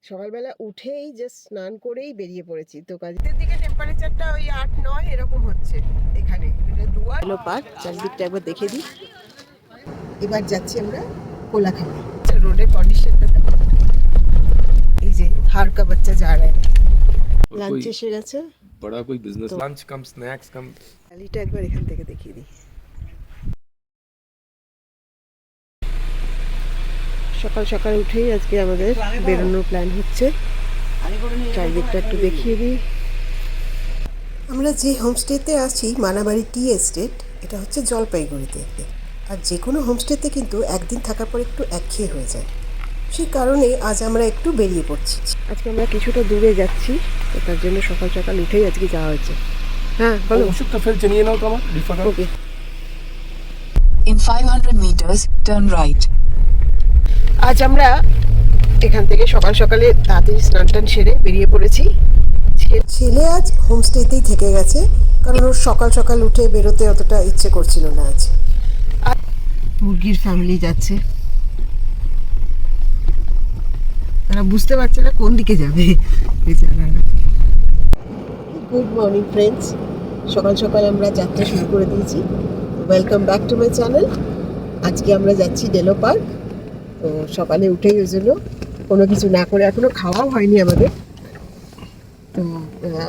সকালবেলা উঠেই জাস্ট স্নান করেই বেরিয়ে পড়েছি। তো কাজের দিকে টেম্পারেচারটা ওই 8-9 এরকম হচ্ছে। এখানে দুয়ার পার্ক চারদিকটা একবার দেখে দিই। এবার যাচ্ছি আমরা কোলাখালী। রোডের কন্ডিশনটা এই যে হাড় কা বাচ্চা যা রা লাঞ্চ এসে গেছে। बड़ा कोई बिजनेस लंच कम स्नैक्स कम খালিটা একবার এখান থেকে দেখিয়ে দিই। সকাল সকাল উঠেই আজকে আমাদের বেরোনোর প্ল্যান হচ্ছে। চারিদিকটা একটু দেখিয়ে দিই। আমরা যে হোমস্টেতে আছি মানাবাড়ি টি এস্টেট, এটা হচ্ছে জলপাইগুড়িতে। আর যে কোনো হোমস্টেতে কিন্তু একদিন থাকার পর একটু একঘেয়ে হয়ে যায়। সেই কারণে আজ আমরা একটু বেরিয়ে পড়ছি। আজকে আমরা কিছুটা দূরে যাচ্ছি, তো তার জন্য সকাল সকাল উঠেই আজকে যাওয়া হয়েছে। হ্যাঁ বলো। ওষুধটা ফের জানিয়ে নাও তো আমার refund. Okay. In 500 meters, turn right. আজ আমরা এখান থেকে সকাল সকালে তাড়াতাড়ি স্নান টান সেরে বেরিয়ে পড়েছি। ছেলে আজ হোমস্টেতেই থেকে গেছে, কারণ ওর সকাল সকাল উঠে বেরোতে অতটা ইচ্ছে করছিল না আজ। মুরগির ফ্যামিলি যাচ্ছে, তারা বুঝতে পারছে না কোন দিকে যাবে। গুড মর্নিং ফ্রেন্ডস, সকাল সকাল আমরা যাত্রা শুরু করে দিয়েছি। Welcome back to my channel. আজকে আমরা যাচ্ছি ডেলো পার্ক। তো সকালে উঠেই ওই জন্য কোনো কিছু না করে, এখনো খাওয়াও হয়নি আমাদের, তো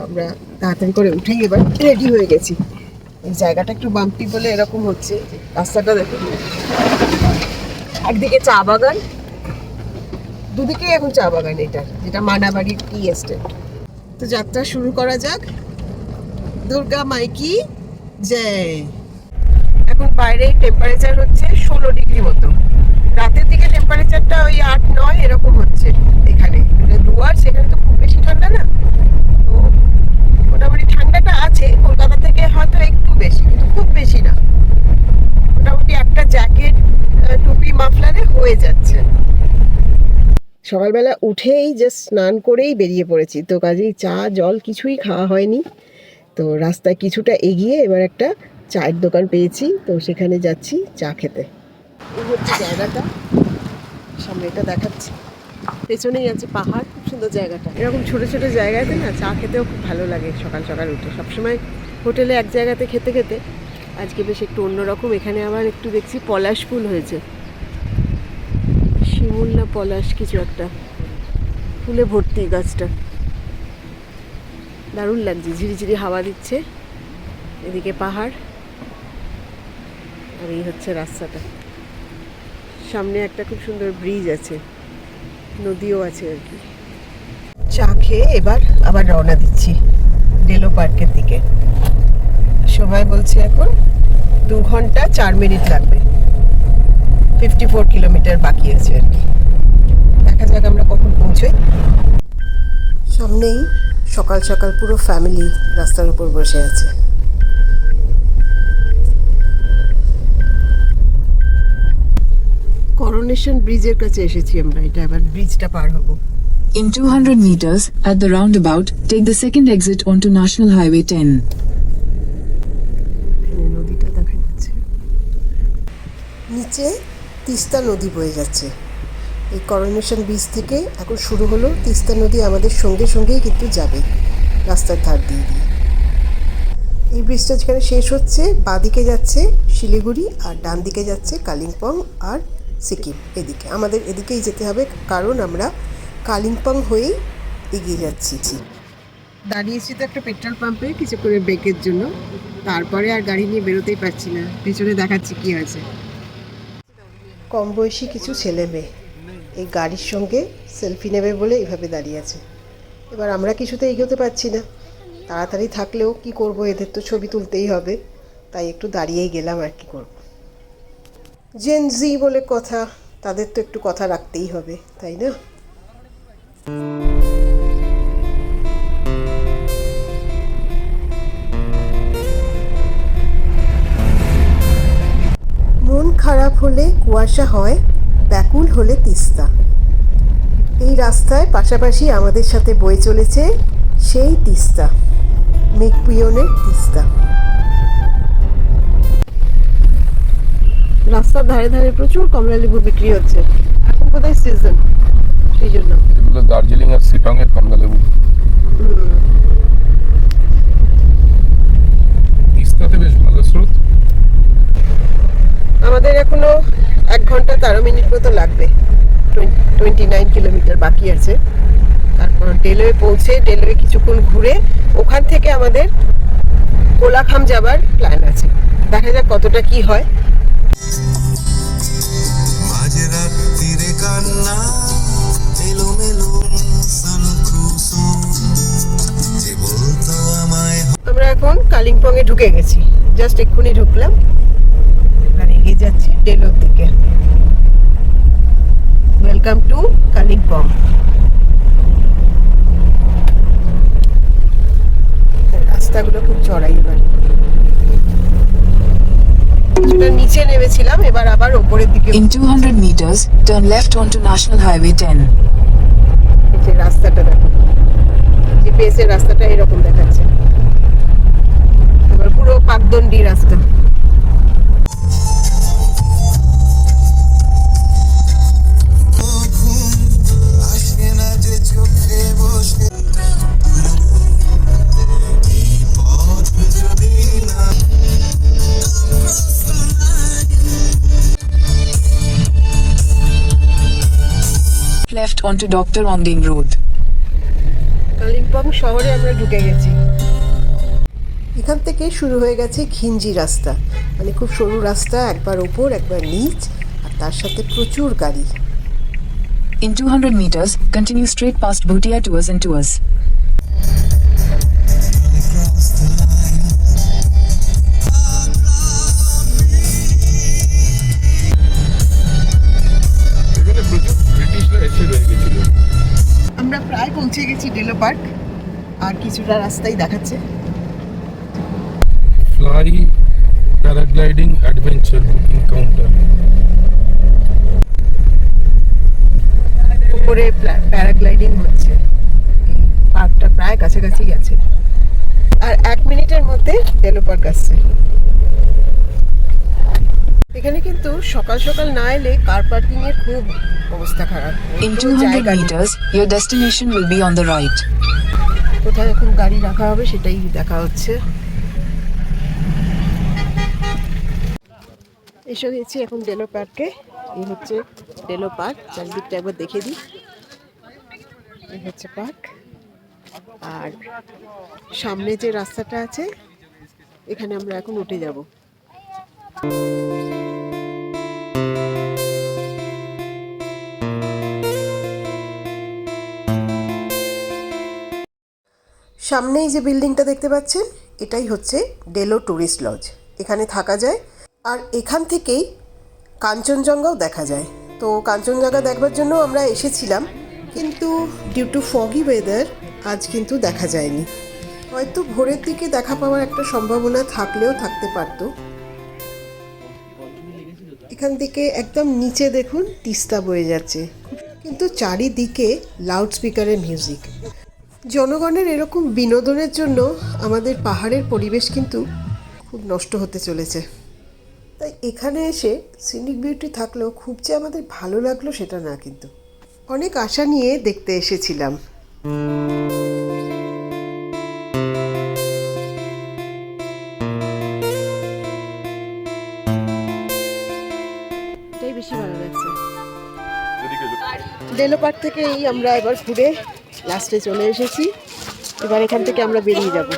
আমরা তাড়াতাড়ি করে উঠেই এবার রেডি হয়ে গেছি। এই জায়গাটা একটু বাম্পি বলে এরকম হচ্ছে। রাস্তাটা দেখুন, একদিকে চা বাগান, দুদিকে এখন চা বাগান, এটা যেটা মানাবাড়ি টি এস্টেট। তো যাত্রা শুরু করা যাক। দুর্গা মাইকি জয়। এখন বাইরে টেম্পারেচার হচ্ছে 16 ডিগ্রি মতো। রাতের দিকে টেম্পারেচারটা ওই 8-9 এরকম হচ্ছে। এখানে দুয়ার, সেখানে তো খুব বেশি ঠান্ডা না, তো মোটামুটি ঠান্ডাটা আছে। কলকাতা থেকে হয়তো একটু বেশি, কিন্তু খুব বেশি না। মোটামুটি একটা জ্যাকেট টুপি মাফলারে হয়ে যাচ্ছে। সকালবেলা উঠেই জাস্ট স্নান করেই বেরিয়ে পড়েছি। তো কাজেই চা জল কিছুই খাওয়া হয়নি। তো রাস্তায় কিছুটা এগিয়ে এবার একটা চায়ের দোকান পেয়েছি, তো সেখানে যাচ্ছি চা খেতে। এই হচ্ছে জায়গাটা, সামনে এটা দেখাচ্ছি, পেছনেই আছে পাহাড়। খুব সুন্দর জায়গাটা। এরকম ছোট ছোট জায়গাতে না চা খেতেও খুব ভালো লাগে সকাল সকাল উঠে। সবসময় হোটেলে এক জায়গাতে খেতে খেতে আজকে বেশ একটু অন্যরকম। এখানে আবার একটু দেখছি পলাশ ফুল হয়েছে, শিমুল না পলাশ কিছু একটা, ফুলে ভর্তি গাছটা। দারুণ লাগছে, ঝিরিঝিরি হাওয়া দিচ্ছে, এদিকে পাহাড়, আর এই হচ্ছে রাস্তাটা। সামনে একটা খুব সুন্দর ব্রিজ আছে, নদীও আছে আর কি। চা খেয়ে এবার আবার রওনা দিচ্ছি ডেলো পার্কের দিকে। সময় বলছে এখন 2 ঘন্টা 4 মিনিট লাগবে। 54 কিলোমিটার বাকি আছে আর কি। দেখা যাক আমরা কখন পৌঁছই। সামনেই সকাল সকাল পুরো ফ্যামিলি রাস্তার উপর বসে আছে। করোনেশন ব্রিজের কাছে এসেছি আমরা। এটা এবার ব্রিজটা পার হব। In 200 meters, at the roundabout, take the second exit onto National Highway 10. নদীটা দেখা যাচ্ছে, নিচে তিস্তা নদী বয়ে যাচ্ছে। এই করোনেশন ব্রিজ থেকে এখন শুরু হলো তিস্তা নদী, আমাদের সঙ্গে সঙ্গেই কিন্তু যাবে রাস্তার ধার দিয়ে দিয়ে। এই ব্রিজটা যেখানে শেষ হচ্ছে, বাঁদিকে যাচ্ছে শিলিগুড়ি আর ডান দিকে যাচ্ছে কালিম্পং আর সিকিম। এদিকে আমাদের এদিকেই যেতে হবে, কারণ আমরা কালিম্পং হয়েই এগিয়ে যাচ্ছি। দাঁড়িয়েছি তো একটা পেট্রোল পাম্পে কিছু করে ব্রেকের জন্য, তারপরে আর গাড়ি নিয়ে বেরোতেই পারছি না। পেছনে দেখাচ্ছি কি হয়েছে। কম বয়সী কিছু ছেলে মেয়ে এই গাড়ির সঙ্গে সেলফি নেবে বলে এভাবে দাঁড়িয়ে আছে। এবার আমরা কিছুতে এগোতে পারছি না। তাড়াতাড়ি থাকলেও কি করব, এদের তো ছবি তুলতেই হবে, তাই একটু দাঁড়িয়েই গেলাম। আর কি করব, জেন জি বলে কথা, তাদের তো একটু কথা রাখতেই হবে, তাই না? মন খারাপ হলে কুয়াশা হয়, ব্যাকুল হলে তিস্তা। এই রাস্তায় পাশাপাশি আমাদের সাথে বয়ে চলেছে সেই তিস্তা, মেকপিয়নের তিস্তা। রাস্তার ধারে ধারে প্রচুর কমলা লেবু বিক্রি হচ্ছে। এখন বোধহয় সিজন, এই জন্য এগুলো দার্জিলিং আর সিটং এর কমলা লেবু। তিস্তাতে বেশ ভালো স্রোত। আমাদের এখনো 1 ঘন্টা 13 মিনিট মতো লাগবে, 29 কিলোমিটার বাকি আছে। তারপর রেলওয়ে পৌঁছে রেলওয়ে কিছুক্ষণ ঘুরে ওখান থেকে আমাদের কোলাখাম যাবার প্ল্যান আছে। দেখা যাক কতটা কি হয়। আমরা এখন কালিম্পং এ ঢুকে গেছি, জাস্ট এক্ষুনি ঢুকলাম, এবার এগিয়ে যাচ্ছি ডেলোর দিকে। Welcome to Kalimpong. রাস্তাগুলো খুব চড়াই, এবার কিছুটা নিচে নেমেছিলাম, এবার আবার উপরের দিকে। In 200 meters, turn left onto National Highway 10. এই যে রাস্তাটা দেখো, জিপিএস এর রাস্তাটা এরকম দেখাচ্ছে। এবার পুরো পাকদণ্ডি রাস্তা। Left onto Dr. Onding Road. Kalimpong শহরে আমরা ঢুকে গেছি। এখান থেকে শুরু হয়ে গেছে ঘিঞ্জি রাস্তা, মানে খুব সরু রাস্তা, একবার ওপর একবার নিচ, আর তার সাথে প্রচুর গাড়ি। In 200 meters, continue straight past Bhutia Tours and Tours. এখানে প্রচুর ব্রিটিশরা এসে রয়ে গেছিল। আমরা প্রায় পৌঁছে গেছি ডেলো পার্ক, আর কিছুটা রাস্তাই দেখাচ্ছে। Fly paragliding adventure booking counter. উপরে প্যারাগ্লাইডিং হচ্ছে, পার্কটা প্রায় কাছাকাছি গেছে, আর 1 মিনিটের মধ্যে ডেলো পার্ক আসছে। এখানে কিন্তু সকাল সকাল না এলে কার পার্কিং এর খুব অবস্থা খারাপ। In কোনো 200 জায়গা নেই। meters, your destination will be on the right. কোথায় এখন গাড়ি রাখা হবে সেটাই দেখা হচ্ছে। এসে গেছি এখন ডেলো পার্কে। এই হচ্ছে ডেলো পার্ক, চারদিকটা একবার দেখে দিই। এই হচ্ছে পার্ক, আর সামনে যে রাস্তাটা আছে এখানে আমরা এখন উঠে যাব। সামনেই যে বিল্ডিংটা দেখতে পাচ্ছেন এটাই হচ্ছে ডেলো ট্যুরিস্ট লজ। এখানে থাকা যায়, আর এখান থেকেই কাঞ্চনজঙ্ঘাও দেখা যায়। তো কাঞ্চনজঙ্ঘা দেখবার জন্য আমরা এসেছিলাম, কিন্তু ডিউ টু ফগি ওয়েদার আজ কিন্তু দেখা যায়নি। হয়তো ভোরের দিকে দেখা পাওয়ার একটা সম্ভাবনা থাকলেও থাকতে পারতো। এখান থেকে একদম নিচে দেখুন তিস্তা বয়ে যাচ্ছে, কিন্তু চারিদিকে লাউড স্পিকারের মিউজিক। জনগণের এরকম বিনোদনের জন্য আমাদের পাহাড়ের পরিবেশ কিন্তু খুব নষ্ট হতে চলেছে। তাই এখানে এসে সিনিক বিউটি থাকলেও খুব যে আমাদের ভালো লাগলো সেটা না, কিন্তু অনেক আশা নিয়ে দেখতে এসেছিলাম। এটাই বেশি ভালো লাগছে। ডেলো পার্ক থেকে আমরা এবার ঘুরে লাস্টে চলে এসেছি। এবার এখান থেকে আমরা বেরিয়ে যাব।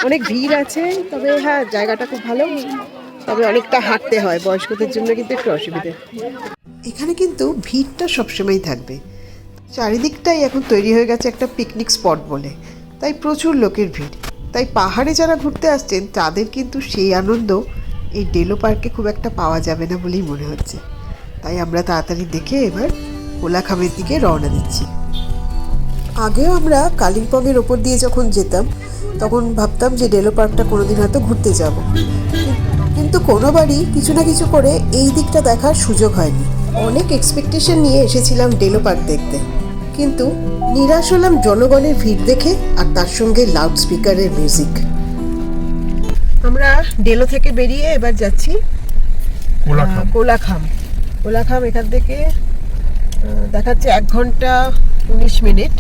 অনেক ভিড় আছে, তবে হ্যাঁ জায়গাটা খুব ভালো, তবে অনেকটা হাঁটতে হয়, বয়স্কদের জন্য কিন্তু একটু অসুবিধে। এখানে কিন্তু ভিড়টা সবসময় থাকবে, চারিদিকটাই এখন তৈরি হয়ে গেছে একটা পিকনিক স্পট বলে, তাই প্রচুর লোকের ভিড়। তাই পাহাড়ে যারা ঘুরতে আসছেন তাদের কিন্তু সেই আনন্দ এই ডেলো পার্কে খুব একটা পাওয়া যাবে না বলেই মনে হচ্ছে। তাই আমরা তাড়াতাড়ি দেখে এবার কোলাখামের দিকে রওনা দিচ্ছি। আগেও আমরা কালিম্পংয়ের ওপর দিয়ে যখন যেতাম তখন ভাবতাম যে ডেলো পার্কটা কোনোদিন হয়তো ঘুরতে যাব, কিন্তু কোনোবারই কিছু না কিছু করে এই দিকটা দেখার সুযোগ হয়নি। অনেক এক্সপেকটেশন নিয়ে এসেছিলাম ডেলো পার্ক দেখতে, কিন্তু নিরাশ হলাম জনগণের ভিড় দেখে, আর তার সঙ্গে লাউড স্পিকারের মিউজিক। আমরা ডেলো থেকে বেরিয়ে এবার যাচ্ছি কোলাখাম। কোলাখাম এখান থেকে দেখাচ্ছে 1 ঘন্টা 19 মিনিট,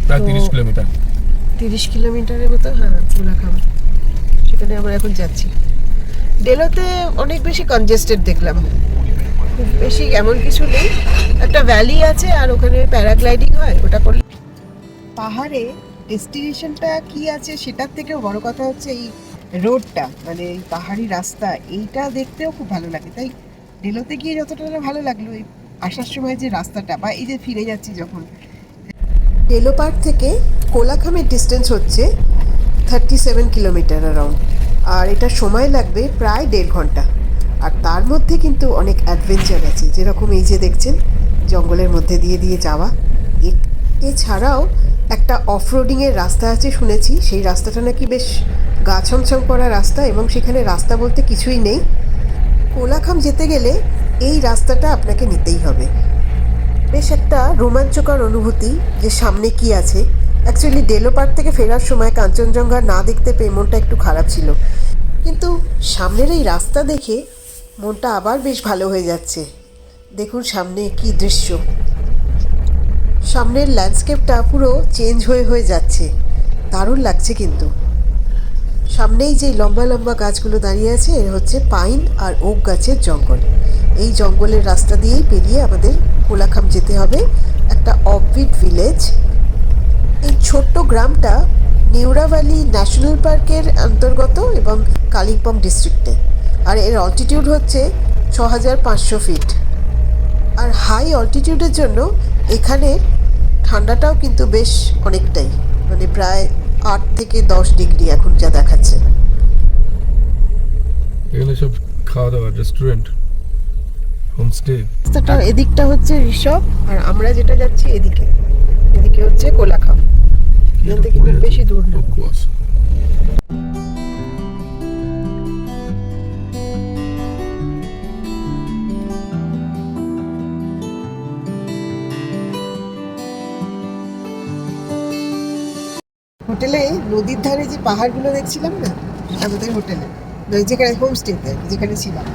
প্রায় তো- 30 কিলোমিটার। 30 কিলোমিটারের মতো। হ্যাঁ, কোলাখাম, সেখানে আমরা এখন যাচ্ছি। ডেলোতে অনেক বেশি কনজেস্টেড দেখলাম, খুব বেশি এমন কিছু নেই। একটা ভ্যালি আছে আর ওখানে প্যারাগ্লাইডিং হয়, ওটা করলে। পাহাড়ে ডেস্টিনেশনটা কি আছে সেটার থেকেও বড় কথা হচ্ছে এই রোডটা, মানে এই পাহাড়ি রাস্তা, এইটা দেখতেও খুব ভালো লাগে। তাই ডেলোতে গিয়ে যতটা না ভালো লাগলো, এই আসার সময় যে রাস্তাটা, বা এই যে ফিরে যাচ্ছি যখন। ডেলো পার্ক থেকে কোলাখামের ডিস্টেন্স হচ্ছে 37 কিলোমিটার অ্যারাউন্ড, আর এটা সময় লাগবে প্রায় 1.5 ঘন্টা। আর তার মধ্যে কিন্তু অনেক অ্যাডভেঞ্চার আছে, যেরকম এই যে দেখছেন জঙ্গলের মধ্যে দিয়ে দিয়ে যাওয়া। এছাড়াও একটা অফরোডিংয়ের রাস্তা আছে শুনেছি, সেই রাস্তাটা নাকি বেশ গা ছমছম করা রাস্তা, এবং সেখানে রাস্তা বলতে কিছুই নেই। কোলাখাম যেতে গেলে এই রাস্তাটা আপনাকে নিতেই হবে। বেশ একটা রোমাঞ্চকর অনুভূতি যে সামনে কি আছে। অ্যাকচুয়ালি ডেলো পার্ক থেকে ফেরার সময় কাঞ্চনজঙ্ঘা না দেখতে পেয়ে মনটা একটু খারাপ ছিল, কিন্তু সামনের এই রাস্তা দেখে মনটা আবার বেশ ভালো হয়ে যাচ্ছে। দেখুন সামনে কি দৃশ্য, সামনের ল্যান্ডস্কেপটা পুরো চেঞ্জ হয়ে হয়ে যাচ্ছে, দারুণ লাগছে। কিন্তু সামনেই যে লম্বা লম্বা গাছগুলো দাঁড়িয়ে আছে, এর হচ্ছে পাইন আর ওক গাছের জঙ্গল। এই জঙ্গলের রাস্তা দিয়েই পেরিয়ে আমাদের কোলাখাম যেতে হবে, একটা অফবিট ভিলেজ। এই ছোট্ট গ্রামটা নেউরাভ্যালি ন্যাশনাল পার্কের অন্তর্গত এবং কালিম্পং ডিস্ট্রিক্টে, আর এর অল্টিটিউড হচ্ছে 6500 ফিট। আর হাই অল্টিটিউডের জন্য এখানে ঠান্ডাটাও কিন্তু বেশ অনেকটাই, মানে প্রায় 8 থেকে 10 ডিগ্রি এখন যা দেখাচ্ছে। এখানে সব খাওয়া দাওয়া, রেস্টুরেন্ট, হোমস্টে। রাস্তাটা এদিকটা হচ্ছে ঋষভ, আর আমরা যেটা যাচ্ছি এদিকে, এদিকে হচ্ছে কোলাখাম। এখান থেকে খুব বেশি দূর না। কুয়াশা। হোটেলে নদীর ধারে যে পাহাড়গুলো দেখছিলাম না আমাদের হোটেলে, যেখানে হোমস্টেতে যেখানে ছিলাম,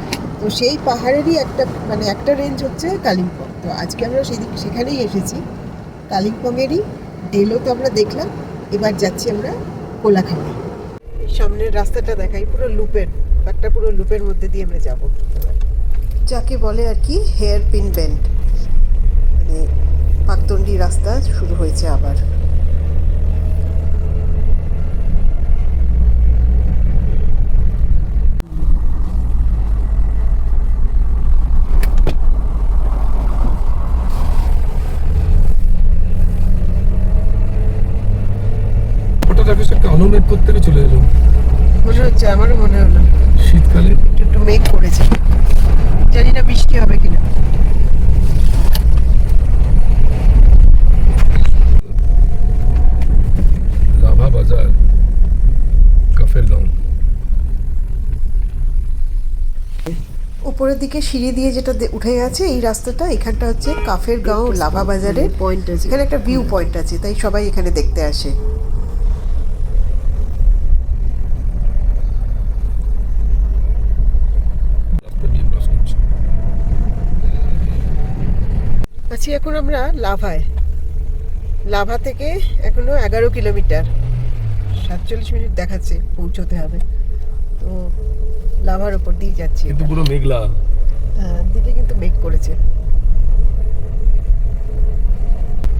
তো সেই পাহাড়েরই একটা, মানে একটা রেঞ্জ হচ্ছে কালিম্পং। তো আজকে আমরা সেখানেই এসেছি, কালিম্পংয়েরই। ডেলো তো আমরা দেখলাম, এবার যাচ্ছি আমরা কোলাখামে। সামনের রাস্তাটা দেখাই, পুরো লুপের, একটা পুরো লুপের মধ্যে দিয়ে আমরা যাব, যাকে বলে আর কি হেয়ার পিন বেন্ড, মানে পাকদণ্ডী রাস্তা শুরু হয়েছে আবার। ওটা দেখে কালো মেঘ করতে চলে এলো মনে হচ্ছে, আমারও মনে হলো শীতকালে। একটু মেঘ করেছে, জানি না বৃষ্টি হবে কিনা। লাভা বাজার, কাফের গাঁও। উপরের দিকে সিঁড়ি দিয়ে যেটা উঠে গেছে এই রাস্তাটা, এখানটা হচ্ছে কাফের গাঁও লাভা বাজারের পয়েন্ট আছে, এখানে একটা ভিউ পয়েন্ট আছে, তাই সবাই এখানে দেখতে আসে। রাস্তা দিয়ে ক্রস করছে। আছি এখন আমরা লাভায়। লাভা থেকে এখনো 11 কিলোমিটার, 47 মিনিট দেখাচ্ছে পৌঁছতে হবে। তো লাভার উপর দিয়ে যাচ্ছি, কিন্তু পুরো মেঘলা। দিকে কিন্তু মেঘ করেছে।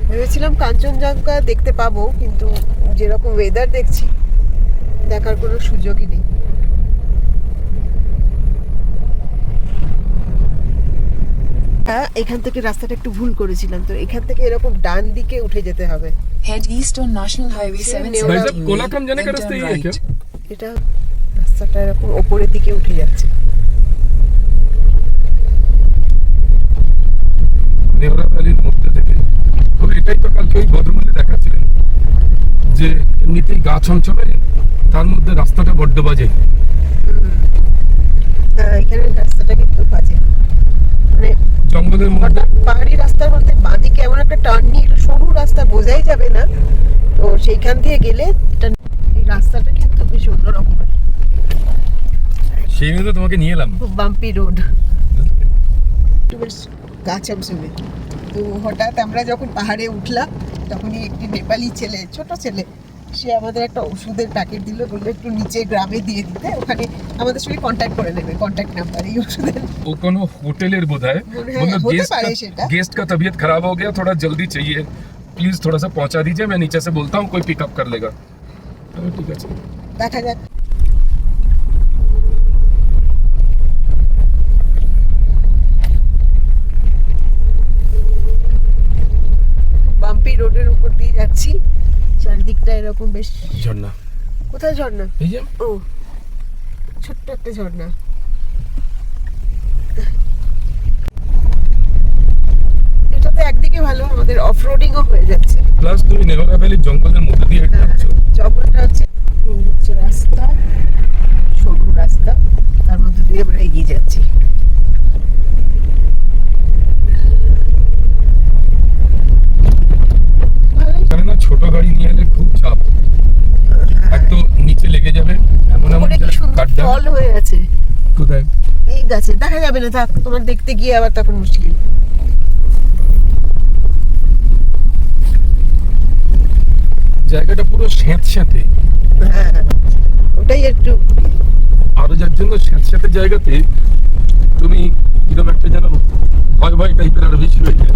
ভেবেছিলাম কাঞ্চনজঙ্ঘা দেখতে পাবো, কিন্তু যেরকম ওয়েদার দেখছি দেখার কোনো সুযোগই নেই। এখান থেকে রাস্তাটা একটু ভুল করেছিলাম, তো এখান থেকে এরকম ডান দিকে উঠে যেতে হবে। Head east on National Highway भाई 770 साहब, कोलाखम जाने का then रास्ता turn यही है क्या? right. এটা রাস্তাটা এরকম ওপরের দিকে উঠে যাচ্ছে। নেওরা ভ্যালির মধ্যে থেকে। তো এটাই তো কালকে ওই ভদ্রমহিলা দেখাচ্ছিলেন যে এমনিতেই গা ছমছমে, তার মধ্যে রাস্তাটা বড্ড বাজে। এখানে রাস্তাটা কিন্তু বাজে, মানে জঙ্গলের মধ্যে হঠাৎ পাহাড়ি রাস্তার মধ্যে বাঁদিকে এমন একটা টার্ন নিয়ে সরু রাস্তা, বোঝাই যাবে না। তো সেইখান দিয়ে গেলে এই রাস্তাটা কিন্তু বেশ অন্যরকমের, সেই নিয়ে তো তোমাকে নিয়ে এলাম। খুব বাম্পি রোড, একটু বেশ গা ছমছমে। তো হঠাৎ আমরা যখন পাহাড়ে উঠলাম তখনই একটি নেপালি ছেলে, ছোট ছেলে, সে আমাদের একটা ওষুধের প্যাকেট দিল, বললো একটু নিচে গ্রামে দিয়ে দিতে, ওখানে আমাদের সঙ্গে কন্ট্যাক্ট করে নেবে, কন্ট্যাক্ট নাম্বার এই ওষুধের। वो कोनो होटलेर बोधाय मतलब होते पारे সেটা। गेस्ट का तबीयत खराब हो गया, थोड़ा जल्दी चाहिए, प्लीज थोड़ा सा पहुंचा दीजिए, मैं नीचे से बोलता हूँ, कोई पिकअप कर लेगा। ठीक है দেখা যাক। বাম্পি রোডের উপর দিয়ে যাচ্ছি, চারিদিকটা এরকম বেশ। झरना কোথায় ঝর্ণা? এই যে ও ছোট্ট একটা ঝর্ণা। এটা তো একদিকে ভালো, আমাদের অফ রোডিংও হয়ে যাচ্ছে। প্লাস তুমি নেভারা ভ্যালির জঙ্গলের মধ্যে দিয়ে হেঁটে যাচ্ছ। জঙ্গলটা হচ্ছে রাস্তা, সরু রাস্তা, তার মধ্যে দিয়ে আমরা এগিয়ে যাচ্ছি। এখানে না ছোট গাড়ি নিয়ে এলে খুব চাপ, এক তো নিচে লেগে যাবে, এমন এমন ওপরে কি সুন্দর কাটটা ফল হয়ে আছে। কোথায় এই গাছে দেখা যাবে না, থাক, তোমার দেখতে গিয়ে আবার তখন মুশকিল। জায়গাটা পুরো স্যাঁতস্যাঁতে, হ্যাঁ ওটাই একটু আরো যার জন্য স্যাঁতস্যাঁতে জায়গাতে তুমি কিরকম একটা যেন ভয় ভয় টাইপের আরো বেশি হয়ে যায়।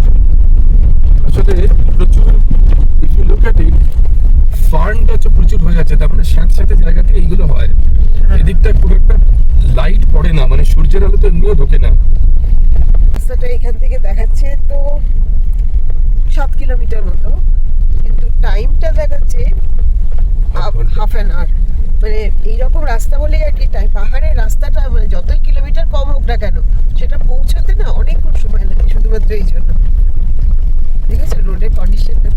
আসলে প্রচুর ফার্নটা হচ্ছে প্রচুর হয়ে যাচ্ছে, তার মানে স্যাঁতস্যাঁতে জায়গাতে এইগুলো হয়। এদিকটা খুব একটা লাইট পড়ে না, মানে সূর্যের আলো তো এমনিও ঢোকে না। রাস্তাটা এখান থেকে দেখাচ্ছে তো 7 কিলোমিটার মতো, কিন্তু টাইমটা দেখাচ্ছে হাফ অ্যান আওয়ার। মানে এইরকম রাস্তা বলে আর কি, পাহাড়ের রাস্তাটা মানে যতই কিলোমিটার কম হোক না কেন, সেটা পৌঁছাতে না অনেকক্ষণ সময় লাগে, শুধুমাত্র এই জন্য। ঠিক আছে, রোডের কন্ডিশনটা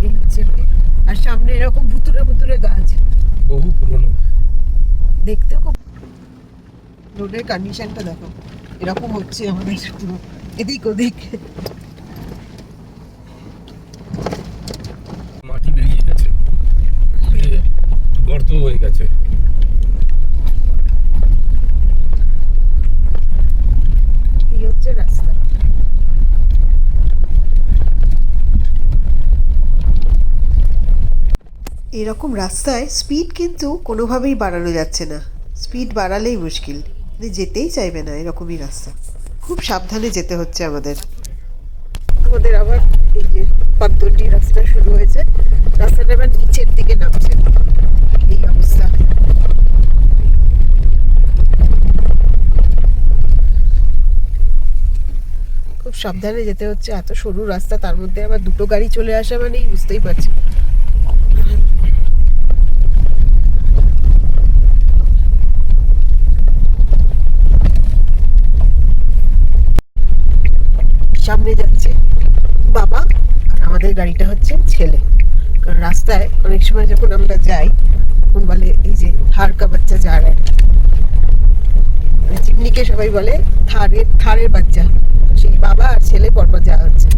এই হচ্ছে road। আর সামনে এরকম ভুতুরে ভুতুরে গাছ, বহু পুরনো। দেখতেও খুব। রোডের কন্ডিশনটা দেখো, এরকম হচ্ছে আমাদের পুরো এদিক ওদিক। মাটি বেরিয়ে গেছে, গর্ত হয়ে গেছে। এই হচ্ছে রাস্তা। এরকম রাস্তায় স্পিড কিন্তু কোনোভাবেই বাড়ানো যাচ্ছে না, স্পিড বাড়ালেই মুশকিল, মানে যেতেই চাইবে না এরকমই রাস্তা। খুব সাবধানে যেতে হচ্ছে আমাদের। আমাদের আবার এই যে পাদ্দটি রাস্তা শুরু হয়েছে, রাস্তাটা এবার নিচের দিকে নামছে, এই অবস্থা। খুব সাবধানে যেতে হচ্ছে, এত সরু রাস্তা, তার মধ্যে আবার দুটো গাড়ি চলে আসা মানেই বুঝতেই পারছি। সামনে যাচ্ছে বাবা, আর আমাদের গাড়িটা হচ্ছে ছেলে। কারণ রাস্তায় অনেক সময় যখন আমরা যাই তখন বলে এই যে থার কা বাচ্চা যা রা হ্যায়, চিমনিকে সবাই বলে থারের বাচ্চা, সেই বাবা আর ছেলে পরপর যাওয়া হচ্ছে।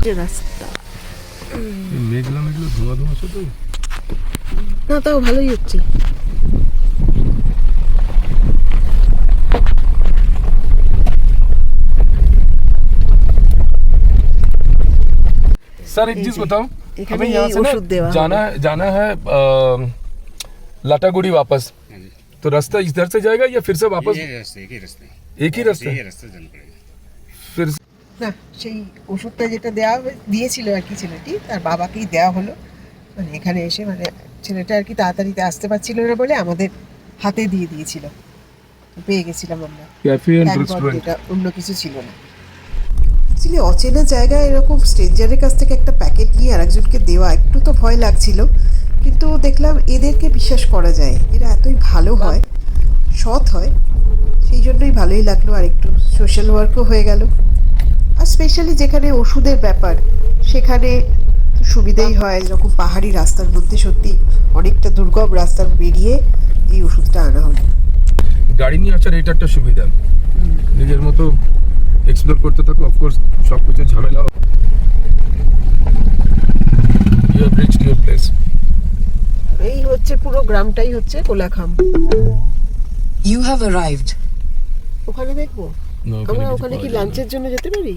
যে রাস্তা মেঘলা মেঘলা ধোঁয়া ধোঁয়া শুধু, না তাও ভালোই হচ্ছে। सर एक चीज बताओ, এখানে हमें यहाँ এই से ওষুধ দেওয়া ना जाना है लाटागुड़ी वापस, तो रास्ता इधर से जाएगा या फिर से वापस? ये रास्ते एक ही रास्ते एक ही रास्ता ये रास्ता चल पड़ेगा। फिर না, সেই ওষুধটা যেটা দিয়েছিল আর কি ছেলেটি, তার বাবাকেই দেওয়া হলো। মানে এখানে এসে মানে ছেলেটা আর কি তাড়াতাড়িতে আসতে পারছিল না বলে আমাদের হাতে দিয়ে দিয়েছিল, পেয়ে গেছিলাম আমরা। Cafe and Thank God restaurant. এটা অন্য কিছু ছিল না। অ্যাকচুয়ালি অচেনা জায়গায় এরকম স্ট্রেঞ্জারের কাছ থেকে একটা প্যাকেট নিয়ে আরেকজনকে দেওয়া একটু তো ভয় লাগছিল, কিন্তু দেখলাম এদেরকে বিশ্বাস করা যায়, এরা এতই ভালো হয়, সৎ হয়, সেই জন্যই ভালোই লাগলো। আর একটু সোশ্যাল ওয়ার্কও হয়ে গেল। আর স্পেশালি যেখানে ওষুধের ব্যাপার, সেখানে সুবিধেই হয়। এরকম পাহাড়ি রাস্তার মধ্যে সত্যি অনেকটা দুর্গম রাস্তা বেরিয়ে এই ওষুধটা আনা হলো। গাড়ি নিয়ে আসার এটা একটা সুবিধা, নিজের মতো এক্সপ্লোর করতে থাকো। অফকোর্স সব কিছু ঝামেলা, you have reached your place. এই হচ্ছে পুরো গ্রামটাই হচ্ছে কোলাখাম। You have arrived. ওখানে দেখবো। না, আমরা কিছু ওখানে পাওয়া কি যায় না। লাঞ্চের জন্য যেতে পারি?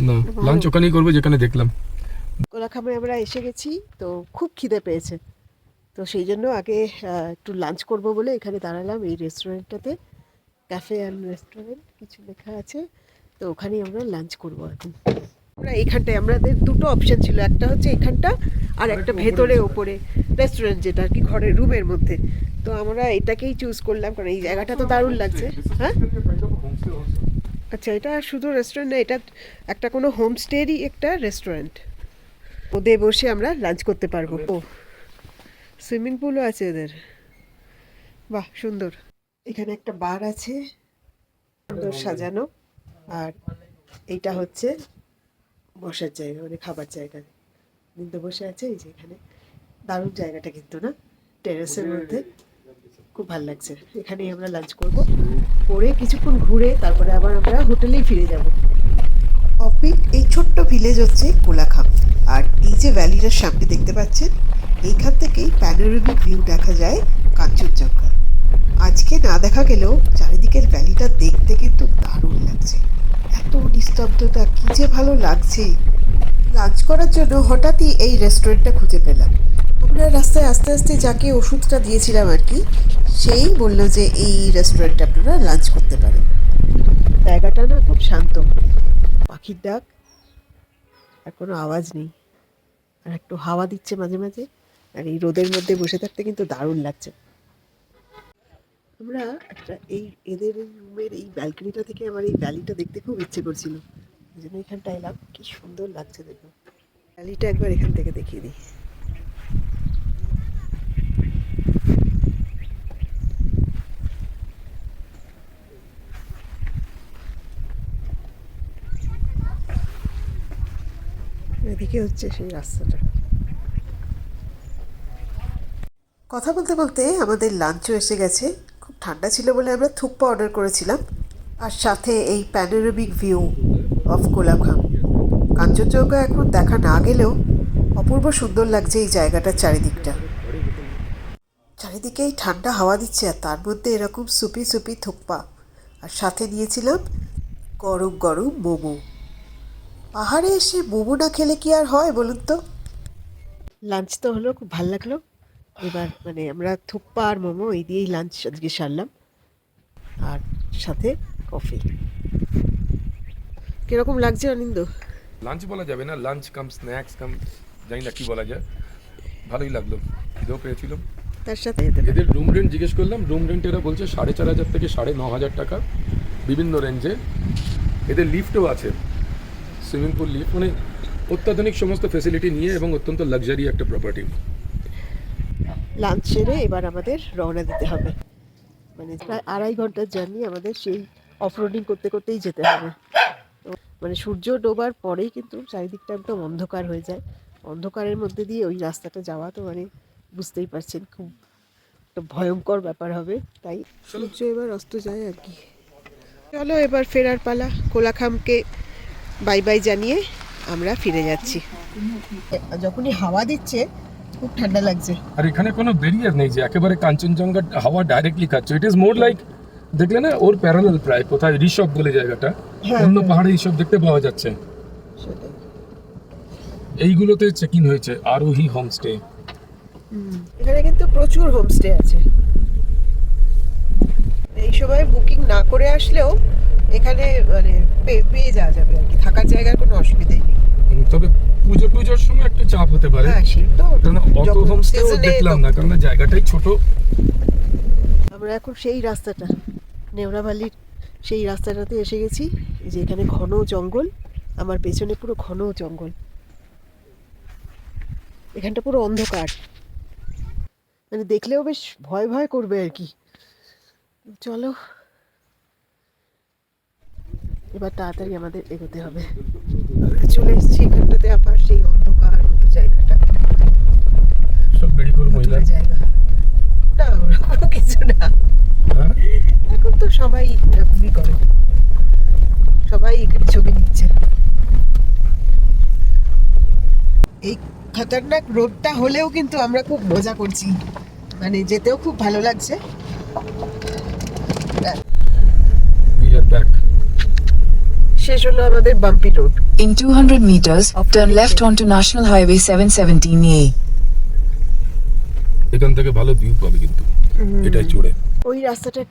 না, লাঞ্চ ওখানেই করবো যেখানে দেখলাম। কোলাখামে আমরা এসে গেছি, তো খুব খিদে পেয়েছে, তো সেই জন্য আগে একটু লাঞ্চ করব বলে এখানে দাঁড়ালাম এই রেস্টুরেন্টটাতে। ক্যাফে অ্যান্ড রেস্টুরেন্ট কিছু লেখা আছে, তো ওখানেই আমরা লাঞ্চ করব এখন। আমরা এইখানটায় আমাদের দুটো অপশন ছিল, একটা হচ্ছে এখানটা আর একটা ভেতরে ওপরে রেস্টুরেন্ট, যেটা আর কি ঘরের রুমের মধ্যে। তো আমরা এটাকেই চুজ করলাম কারণ এই জায়গাটা তো দারুণ লাগছে। হ্যাঁ, আচ্ছা, এটা শুধু রেস্টুরেন্ট না, এটা একটা কোনো হোমস্টেরই একটা রেস্টুরেন্ট। ওদে বসে আমরা লাঞ্চ করতে পারবো। ও, সুইমিং পুলও আছে এদের, বাহ সুন্দর। এখানে একটা বার আছে সুন্দর সাজানো, আর এইটা হচ্ছে বসার জায়গা, মানে খাবার জায়গা। কিন্তু বসে আছে এই যে এখানে, দারুণ জায়গাটা কিন্তু, না টেরেসের মধ্যে, খুব ভালো লাগছে। এখানেই আমরা লাঞ্চ করব, করে কিছুক্ষণ ঘুরে তারপরে আবার আমরা হোটেলেই ফিরে যাব। অপিক এই ছোট্ট ভিলেজ হচ্ছে কোলাখাম, আর এই যে ভ্যালিটার সামনে দেখতে পাচ্ছেন, এইখান থেকেই প্যানোরামিক ভিউ দেখা যায় কাঞ্চনজঙ্ঘা। আজকে না দেখা গেলেও চারিদিকের ভ্যালিটা দেখতে কিন্তু দারুণ লাগছে, এত নিস্তব্ধতা, কি যে ভালো লাগছে। লাঞ্চ করার জন্য হঠাৎই এই রেস্টুরেন্টটা খুঁজে পেলাম। আমরা রাস্তায় আস্তে আস্তে যাকে ওষুধটা দিয়েছিলাম আর কি, সেই বললো যে এই রেস্টুরেন্টে আপনারা লাঞ্চ করতে পারেন। জায়গাটা না খুব শান্ত, পাখির ডাক আর কোনো আওয়াজ নেই, আর একটু হাওয়া দিচ্ছে মাঝে মাঝে, আর এই রোদের মধ্যে বসে থাকতে কিন্তু দারুণ লাগছে। আমরা একটা এই এদের রুমের এই ব্যালকনিটা থেকে আমার এই ভ্যালিটা দেখতে খুব ইচ্ছে করছিল, এই জন্য এখানটা এলাম। কি সুন্দর লাগছে দেখুন, ভ্যালিটা একবার এখান থেকে দেখিয়ে দিই। এদিকে হচ্ছে সেই রাস্তাটা। কথা বলতে বলতে আমাদের লাঞ্চও এসে গেছে। খুব ঠান্ডা ছিল বলে আমরা থুপ্পা অর্ডার করেছিলাম, আর সাথে এই panoramic view of Kolakham. Kanchenjunga এখন দেখা না গেলেও অপূর্ব সুন্দর লাগছে এই জায়গাটার চারিদিকটা। চারিদিকেই ঠান্ডা হাওয়া দিচ্ছে, আর তার মধ্যে এরকম সুপি সুপি থুপ্পা, আর সাথে নিয়েছিলাম গরম গরম মোমো। পাহাড়ে এসে মোমো না খেলে কি আর হয় বলুন তো। লাঞ্চ তো হলো, খুব ভালো লাগলো। এবার মানে আমরা থুপ্পা আর মোমো এই দিয়েই লাঞ্চ আজকে সারলাম, আর সাথে কফি। কিরকম লাগছে অনিন্দ? লাঞ্চ বলা যাবে না, লাঞ্চ কাম স্ন্যাক্স কাম, জানি না কি বলা যায়। ভালোই লাগলো, খিদেও পেয়েছিল। তার সাথে এদের রুম রেন্ট জিজ্ঞেস করলাম, রুম রেন্ট এরা বলছে 4,500 থেকে 9,500 টাকা, বিভিন্ন রেঞ্জে। এদের লিফটও আছে, সুইমিং পুল লিফট, মানে অত্যাধুনিক সমস্ত ফেসিলিটি নিয়ে এবং অত্যন্ত লাক্সারি একটা প্রপার্টি। লাঞ্চ সেরে এবার আমাদের রওনা দিতে হবে, মানে প্রায় 2.5 ঘন্টার জার্নি আমাদের, সেই অফরোডিং করতে করতেই যেতে হবে। তো মানে সূর্য ডোবার পরেই কিন্তু চারিদিকটা একদম অন্ধকার হয়ে যায়। অন্ধকারের মধ্যে দিয়ে ওই রাস্তাটা যাওয়া তো মানে বুঝতেই পারছেন, খুব একটা ভয়ঙ্কর ব্যাপার হবে। তাই সূর্য এবার অস্ত যায় আর কি। চলো এবার ফেরার পালা। কোলাখামকে বাই বাই জানিয়ে আমরা ফিরে যাচ্ছি। যখনই হাওয়া দিচ্ছে খুব ঠান্ডা লাগছে। আর এখানে কোনো ব্যারিয়ার নেই যে একেবারে কাঞ্চনজঙ্ঘার হাওয়া ডাইরেক্টলি খাচ্ছে। ইট ইজ মোর লাইক, দেখলে না ওর প্যারালাল প্রায়, কোথায় ঋষভ বলে জায়গাটা, অন্য পাহাড়ে এইসব দেখতে পাওয়া যাচ্ছে। সেটাই। এইগুলোতে চেক ইন হয়েছে আরোহী হোমস্টে। এখানে কিন্তু প্রচুর হোমস্টে আছে, এই সময় বুকিং না করে আসলেও এখানে মানে পেয়ে যাওয়া যাবে আর কি, থাকার জায়গার কোনো অসুবিধাই নেই। তবে পুজোর সময় একটু চাপ হতে পারে, হ্যাঁ সে তো, কারণ অত হোমস্টেও দেখলাম না, কারণ জায়গাটাই ছোট। আমরা এখন সেই রাস্তাটা, নেওড়াভালির সেই রাস্তাটাতে এসে গেছি। এই যে এখানে ঘন জঙ্গল, আমার পেছনে পুরো ঘন জঙ্গল, এখানটা পুরো অন্ধকার, মানে দেখলেও বেশ ভয় ভয় করবে আর কি। চলো এবার তাড়াতাড়ি আমাদের এগোতে হবে। আমরা চলে এসেছি এখানটাতে, আবার সেই অন্ধকার মতো জায়গাটা, সব মেডিকল মহিলা জায়গা না, ওরকম কিছু না। হ্যাঁ? এখন তো সবাই এরকমই করে, সবাই এখানে ছবি নিচ্ছে। এই খতরনাক রোডটা হলেও কিন্তু আমরা খুব মজা করছি, মানে যেতেও খুব ভালো লাগছে। We are back. শেষ হলো আমাদের bumpy road. In 200 meters, turn left onto National Highway 717A. এখান থেকে ভালো ভিউ পাবে কিন্তু এটাই চড়ে। ওই রাস্তাটা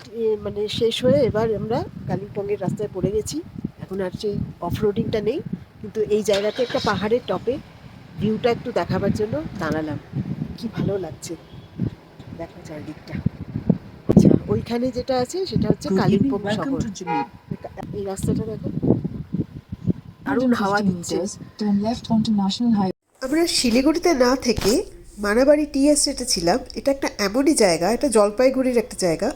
মানে শেষ হয়ে এবার আমরা কালিম্পংয়ের রাস্তায় পড়ে গেছি। এখন আর সেই অফরোডিংটা নেই, কিন্তু এই জায়গাতে একটা পাহাড়ের টপে ভিউটা একটু দেখাবার জন্য দাঁড়ালাম। কি ভালো লাগছে, দেখো চারদিকটা। আচ্ছা, ওইখানে যেটা আছে সেটা হচ্ছে কালিম্পং শহর। এই রাস্তাটা দেখো, দারুণ হাওয়া 150 দিচ্ছে। meters, turn left onto National Highway. আমরা শিলিগুড়িতে না থেকে মানাবাড়ি টি এস্টেটে ছিলাম। এটা একটা এমনই জায়গা, এটা জলপাইগুড়ির একটা জায়গা।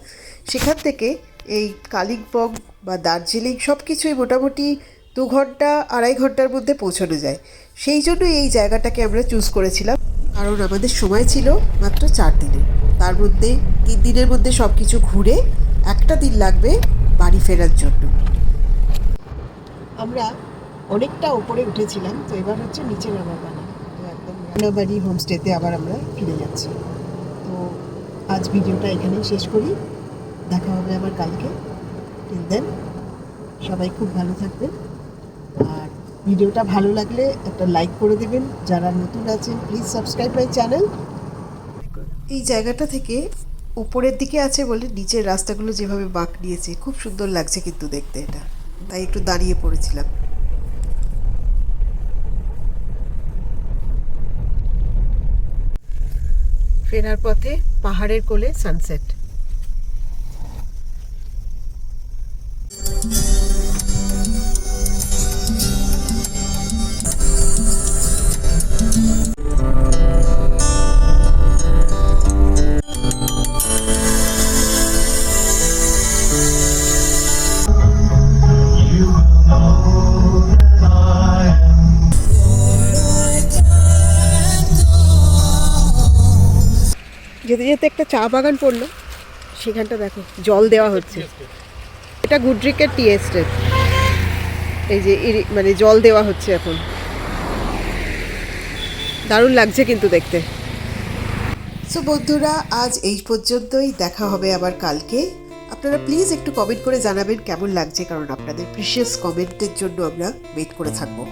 সেখান থেকে এই কালিম্পং বা দার্জিলিং সব কিছুই মোটামুটি 2 ঘন্টা 2.5 ঘন্টার মধ্যে পৌঁছানো যায়। সেই জন্য এই জায়গাটাকে আমরা চুজ করেছিলাম, কারণ আমাদের সময় ছিল মাত্র 4 দিনের। তার মধ্যে 3 দিনের মধ্যে সব কিছু ঘুরে একটা দিন লাগবে বাড়ি ফেরার জন্য। আমরা অনেকটা উপরে উঠেছিলাম, তো এবার হচ্ছে নিচে নামার পালা। তো একদম রানাবাড়ি হোমস্টেতে আবার আমরা ফিরে যাচ্ছি। তো আজ ভিডিওটা এখানেই শেষ করি, দেখা হবে আবার কালকে। টিল দেন সবাই খুব ভালো থাকবেন, আর ভিডিওটা ভালো লাগলে একটা লাইক করে দেবেন। যারা নতুন আছেন প্লিজ সাবস্ক্রাইব মাই চ্যানেল। এই জায়গাটা থেকে উপরের দিকে আছে বলে নিচের রাস্তাগুলো যেভাবে বাঁক নিয়েছে খুব সুন্দর লাগছে কিন্তু দেখতে, এটা তাই একটু দাঁড়িয়ে পড়েছিলাম। ফেরার পথে পাহাড়ের কোলে সানসেট। যেতে যেতে একটা চা বাগান পড়লো, সেখানটা দেখো জল দেওয়া হচ্ছে। এটা গুড্রিকের টি এস্টেট। এই যে মানে জল দেওয়া হচ্ছে এখন, দারুণ লাগছে কিন্তু দেখতে। সো বন্ধুরা, আজ এই পর্যন্তই, দেখা হবে আবার কালকে। আপনারা প্লিজ একটু কমেন্ট করে জানাবেন কেমন লাগছে, কারণ আপনাদের প্রিশিয়াস কমেন্টের জন্য আমরা ওয়েট করে থাকবো।